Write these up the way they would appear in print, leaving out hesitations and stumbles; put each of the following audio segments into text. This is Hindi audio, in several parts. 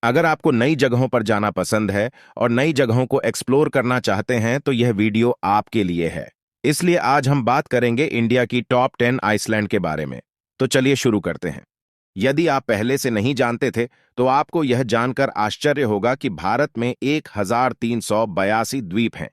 अगर आपको नई जगहों पर जाना पसंद है और नई जगहों को एक्सप्लोर करना चाहते हैं तो यह वीडियो आपके लिए है। इसलिए आज हम बात करेंगे इंडिया की टॉप 10 आइसलैंड के बारे में। तो चलिए शुरू करते हैं। यदि आप पहले से नहीं जानते थे तो आपको यह जानकर आश्चर्य होगा कि भारत में 1382 द्वीप हैं,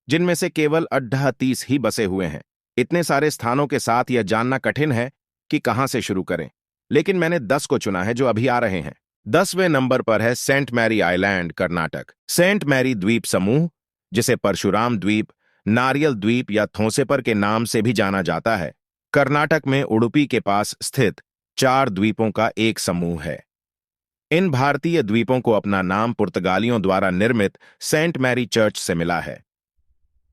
जिनमें से केवल 38 ही बसे हुए हैं। इतने सारे स्थानों के साथ यह जानना कठिन है कि कहां से शुरू करें, लेकिन मैंने 10 को चुना है जो अभी आ रहे हैं। 10वें नंबर पर है saint Mary island, Karnataka. Saint Mary द्वीप समूह, जिसे परशुराम द्वीप, नारियल द्वीप या थोंसेपर के नाम से भी जाना जाता है, कर्नाटक में उडुपी के पास स्थित 4 द्वीपों का एक समूह है। इन भारतीय द्वीपों को अपना नाम पुर्तगालियों द्वारा निर्मित सेंट मैरी चर्च से मिला है।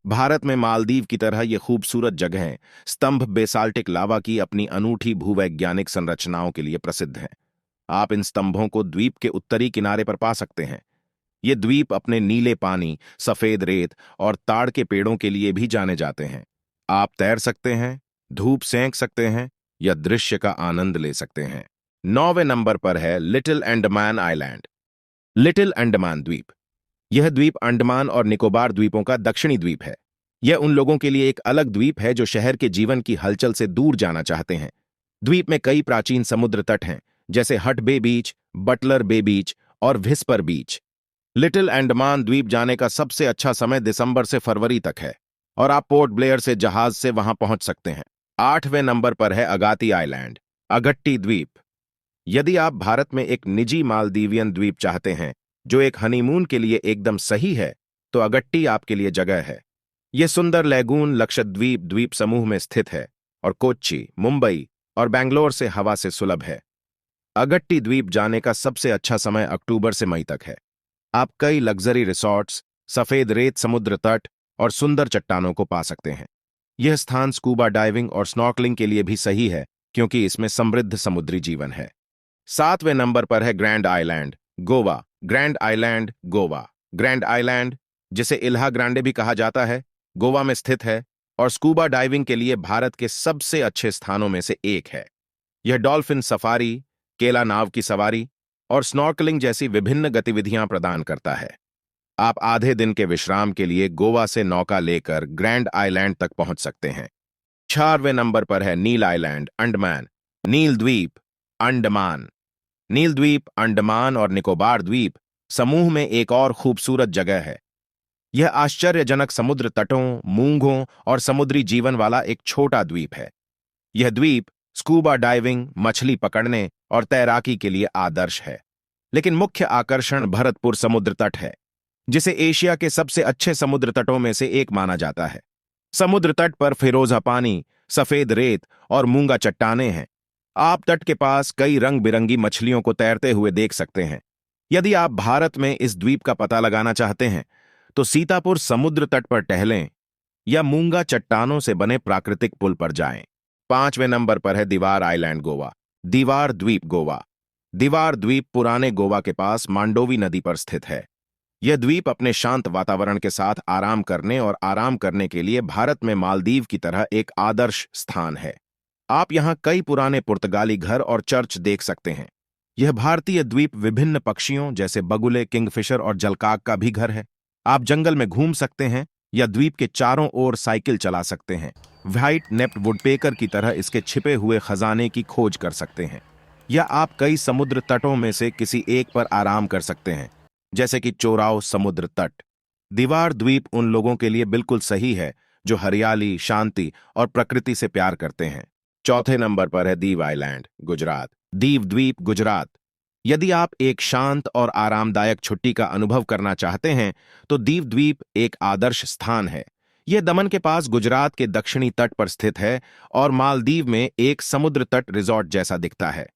भारत में मालदीव की तरह ये खूबसूरत जगहें स्तंभ बेसाल्टिक लावा की अपनी अनूठी भूवैज्ञानिक संरचनाओं के लिए प्रसिद्ध हैं। आप इन स्तंभों को द्वीप के उत्तरी किनारे पर पा सकते हैं। ये द्वीप अपने नीले पानी, सफेद रेत और ताड़ के पेड़ों के लिए भी जाने जाते हैं। आप तैर सकते हैं, धूप सेंक सकते हैं या दृश्य का आनंद ले सकते हैं। 9वें नंबर पर है little Andaman island, little Andaman द्वीप। यह द्वीप अंडमान और निकोबार द्वीपों का दक्षिणी द्वीप है। यह उन लोगों के लिए एक अलग द्वीप है जो शहर के जीवन की हलचल से दूर जाना चाहते हैं। द्वीप में कई प्राचीन समुद्र तट हैं, जैसे हट बे बीच, बटलर बे बीच और व्हिस्पर बीच। लिटिल अंडमान द्वीप जाने का सबसे अच्छा समय दिसंबर से फरवरी तक है और आप पोर्ट ब्लेयर से जहाज से वहां पहुंच सकते हैं। 8वें नंबर पर है अगाती आइलैंड, अगट्टी द्वीप। यदि आप भारत में एक निजी मालदीवियन द्वीप चाहते हैं जो एक हनीमून के लिए एकदम सही है, तो अगट्टी आपके लिए जगह है। यह सुंदर लैगून लक्षद्वीप द्वीप समूह में स्थित है और कोच्चि, मुंबई और बैंगलोर से हवा से सुलभ है। अगट्टी द्वीप जाने का सबसे अच्छा समय अक्टूबर से मई तक है। आप कई लग्जरी रिसॉर्ट्स, सफेद रेत समुद्र तट और सुंदर चट्टानों को पा सकते हैं। यह स्थान स्कूबा डाइविंग और स्नॉर्कलिंग के लिए भी सही है, क्योंकि इसमें समृद्ध समुद्री जीवन है। 7वें नंबर पर है grand island, Goa. Grand island, Goa. Grand island, जिसे इल्हा ग्रांडे भी कहा जाता है, गोवा में स्थित है और स्कूबा डाइविंग के लिए भारत के सबसे अच्छे स्थानों में से एक है। यह डॉल्फिन सफारी, केला नाव की सवारी और स्नॉर्कलिंग जैसी विभिन्न गतिविधियां प्रदान करता है। आप आधे दिन के विश्राम के लिए गोवा से नौका लेकर ग्रैंड आइलैंड तक पहुंच सकते हैं। 4वें नंबर पर है नील आइलैंड, अंडमान। नील द्वीप, अंडमान। नील द्वीप अंडमान और निकोबार द्वीप समूह में एक और खूबसूरत जगह है। यह आश्चर्यजनक समुद्र तटों, मूंगों और समुद्री जीवन वाला एक छोटा द्वीप है। यह द्वीप स्कूबा डाइविंग, मछली पकड़ने और तैराकी के लिए आदर्श है। लेकिन मुख्य आकर्षण भरतपुर समुद्र तट है, जिसे एशिया के सबसे अच्छे समुद्र तटों में से एक माना जाता है। समुद्र तट पर फिरोजा पानी, सफेद रेत और मूंगा चट्टानें हैं। आप तट के पास कई रंग बिरंगी मछलियों को तैरते हुए देख सकते हैं। यदि आप भारत में इस द्वीप का पता लगाना चाहते हैं, तो सीतापुर समुद्र तट पर टहलें या मूंगा चट्टानों से बने प्राकृतिक पुल पर जाएं। 5वें नंबर पर है दीवार आइलैंड, गोवा। दीवार द्वीप, गोवा। दीवार द्वीप पुराने गोवा के पास मांडोवी नदी पर स्थित है। यह द्वीप अपने शांत वातावरण के साथ आराम करने के लिए भारत में मालदीव की तरह एक आदर्श स्थान है। आप यहां कई पुराने पुर्तगाली घर और चर्च देख सकते हैं। यह भारतीय द्वीप विभिन्न पक्षियों जैसे बगुले, किंगफिशर और जलकाक का भी घर है। आप जंगल में घूम सकते हैं या द्वीप के चारों ओर साइकिल चला सकते हैं। व्हाइट नेप्ड वुडपेकर की तरह इसके छिपे हुए खजाने की खोज कर सकते हैं। या आप कई समुद्र तटों में से किसी एक पर आराम कर सकते हैं, जैसे कि चोराव समुद्र तट। दीवार द्वीप उन लोगों के लिए बिल्कुल सही है जो हरियाली, शांति और प्रकृति से प्यार करते हैं। 4थे नंबर पर है दीव आइलैंड, गुजरात। दीव द्वीप, गुजरात। यदि आप एक शांत और आरामदायक छुट्टी का अनुभव करना चाहते हैं, तो दीव द्वीप एक आदर्श स्थान है। यह दमन के पास गुजरात के दक्षिणी तट पर स्थित है और मालदीव में एक समुद्र तट रिजॉर्ट जैसा दिखता है।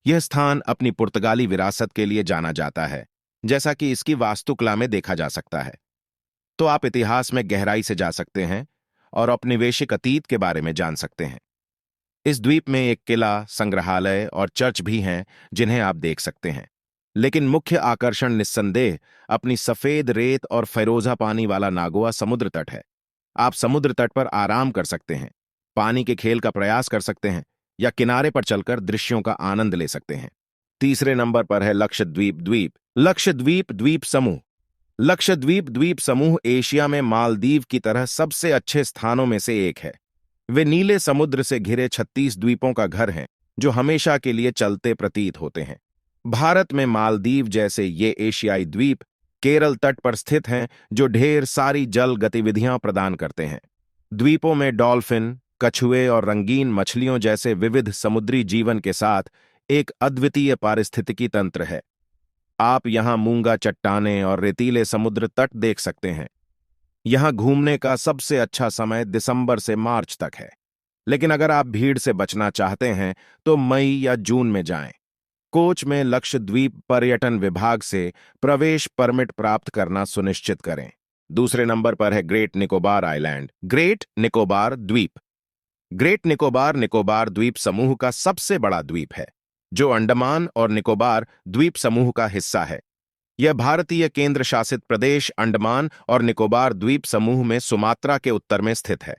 यह स्थान अपनी पुर्तगाली विरासत के लिए जाना जाता है, जैसा कि इसकी वास्तुकला में देखा जा सकता है। तो आप इतिहास में गहराई से जा सकते हैं और औपनिवेशिक अतीत के बारे में जान सकते हैं। इस द्वीप में एक किला, संग्रहालय और चर्च भी हैं जिन्हें आप देख सकते हैं। लेकिन मुख्य आकर्षण निस्संदेह अपनी सफेद रेत और फिरोजा पानी वाला नागोआ समुद्र तट है। आप समुद्र तट पर आराम कर सकते हैं, पानी के खेल का प्रयास कर सकते हैं या किनारे पर चलकर दृश्यों का आनंद ले सकते हैं। तीसरे नंबर पर है लक्षद्वीप द्वीप। लक्षद्वीप द्वीप समूह। लक्षद्वीप द्वीप समूह एशिया में मालदीव की तरह सबसे अच्छे स्थानों में से एक है। वे नीले समुद्र से घिरे 36 द्वीपों का घर हैं, जो हमेशा के लिए चलते प्रतीत होते हैं। भारत में मालदीव जैसे ये एशियाई द्वीप केरल तट पर स्थित हैं, जो ढेर सारी जल गतिविधियां प्रदान करते हैं। द्वीपों में डॉल्फिन, कछुए और रंगीन मछलियों जैसे विविध समुद्री जीवन के साथ एक अद्वितीय पारिस्थितिकी तंत्र है। आप यहां मूंगा चट्टानें और रेतीले समुद्र तट देख सकते हैं। यहां घूमने का सबसे अच्छा समय दिसंबर से मार्च तक है, लेकिन अगर आप भीड़ से बचना चाहते हैं तो मई या जून में जाएं। कोच में लक्षद्वीप पर्यटन विभाग से प्रवेश परमिट प्राप्त करना सुनिश्चित करें। दूसरे नंबर पर है great Nicobar island. Great Nicobar द्वीप। ग्रेट निकोबार निकोबार द्वीप समूह का सबसे बड़ा द्वीप है, जो अंडमान और निकोबार द्वीप समूह का हिस्सा है। यह भारतीय केंद्र शासित प्रदेश अंडमान और निकोबार द्वीप समूह में सुमात्रा के उत्तर में स्थित है।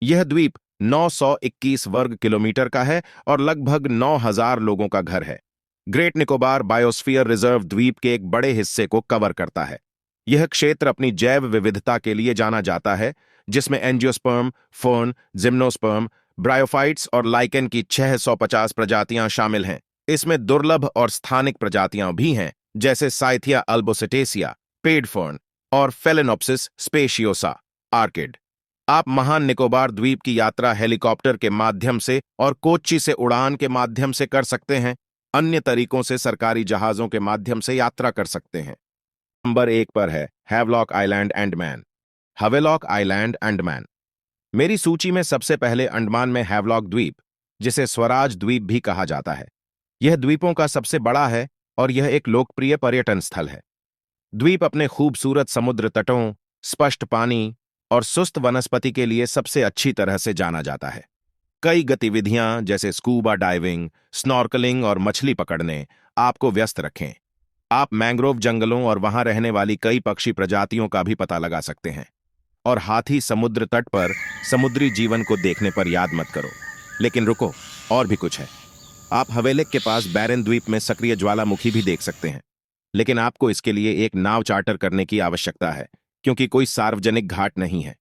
यह द्वीप 921 वर्ग किलोमीटर का है और लगभग 9000 लोगों का घर है। ग्रेट निकोबार बायोस्फीयर रिजर्व द्वीप के एक बड़े हिस्से को कवर करता है। यह क्षेत्र अपनी जैव विविधता के लिए जाना जाता है, जिसमें एंजियोस्पर्म, फर्न, जिम्नोस्पर्म, ब्रायोफाइट्स और लाइकेन की 650 प्रजातियां शामिल हैं। इसमें दुर्लभ और स्थानिक प्रजातियां भी हैं, जैसे साइथिया अल्बोसिटेसिया, पेड फर्न और फेलेनोप्सिस स्पेशियोसा आर्किड। आप महान निकोबार द्वीप की यात्रा हेलीकॉप्टर के माध्यम से और कोच्चि से उड़ान के माध्यम से कर सकते हैं। अन्य तरीकों से सरकारी जहाजों के माध्यम से यात्रा कर सकते हैं। नंबर 1 पर है Havelock island Andaman. Havelock island Andaman. मेरी सूची में सबसे पहले अंडमान में हैवलॉक द्वीप, जिसे स्वराज द्वीप भी कहा जाता है। यह द्वीपों का सबसे बड़ा है और यह एक लोकप्रिय पर्यटन स्थल है। द्वीप अपने खूबसूरत समुद्र तटों, स्पष्ट पानी और सुस्त वनस्पति के लिए सबसे अच्छी तरह से जाना जाता है। कई गतिविधियां जैसे स्कूबा डाइविंग, स्नॉर्कलिंग और मछली पकड़ने आपको व्यस्त रखें। आप मैंग्रोव जंगलों और वहां रहने वाली कई पक्षी प्रजातियों का भी पता लगा सकते हैं। और हाथी समुद्र तट पर समुद्री जीवन को देखने पर याद मत करो। लेकिन रुको, और भी कुछ है। आप हवेलिक के पास बैरन द्वीप में सक्रिय ज्वालामुखी भी देख सकते हैं, लेकिन आपको इसके लिए एक नाव चार्टर करने की आवश्यकता है, क्योंकि कोई सार्वजनिक घाट नहीं है।